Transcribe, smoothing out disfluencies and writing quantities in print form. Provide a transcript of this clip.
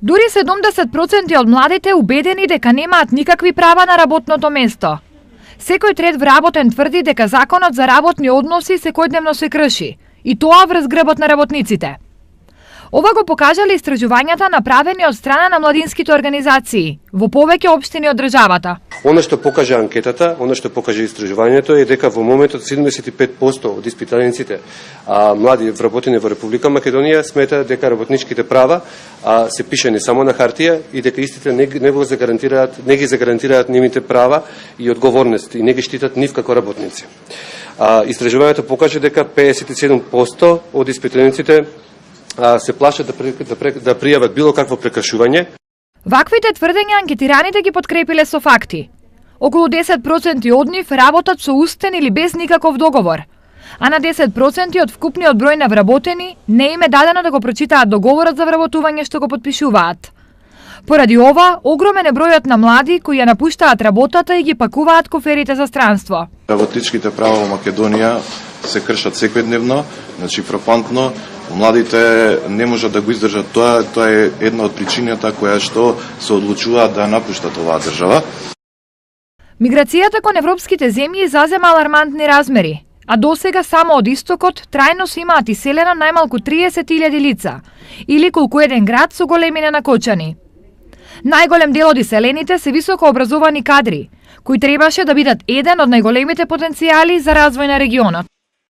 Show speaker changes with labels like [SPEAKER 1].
[SPEAKER 1] Дури 70% од младите убедени дека немаат никакви права на работното место. Секој трет вработен тврди дека законот за работни односи секојдневно се крши, и тоа врз грбот на работниците. Ова го покажале истражувањата направени од страна на младинските организации во повеќе општини од државата.
[SPEAKER 2] Оно што покаже анкетата, оно што покаже истражувањето е дека во моментот 75% од испитаниците млади вработени во Република Македонија сметаат дека работничките права се пишани само на хартија и дека истите не ги загарантираат нивните права и одговорности и не ги штитат нив како работници. Истражувањето покаже дека 57% од испитаниците се плашат да пријават било какво прекршување.
[SPEAKER 1] Ваквите тврдења анкетираните ги подкрепиле со факти. Околу 10% од нив работат со устен или без никаков договор, а на 10% од вкупниот број на вработени не им е дадено да го прочитаат договорот за вработување што го подпишуваат. Поради ова, огромен е бројот на млади кои ја напуштаат работата и ги пакуваат коферите за странство.
[SPEAKER 3] Работничките права во Македонија се кршат секојдневно, значи фрапантно. Младите не можат да го издржат тоа е една од причината која што се одлучуваат да напуштат оваа држава.
[SPEAKER 1] Миграцијата кон европските земји зазема алармантни размери, а досега само од истокот трајно се имаат иселено најмалку 30.000 лица, или колку еден град со големина на Кочани. Најголем дел од иселените се високо образовани кадри, кои требаше да бидат еден од најголемите потенцијали за развој на регионот.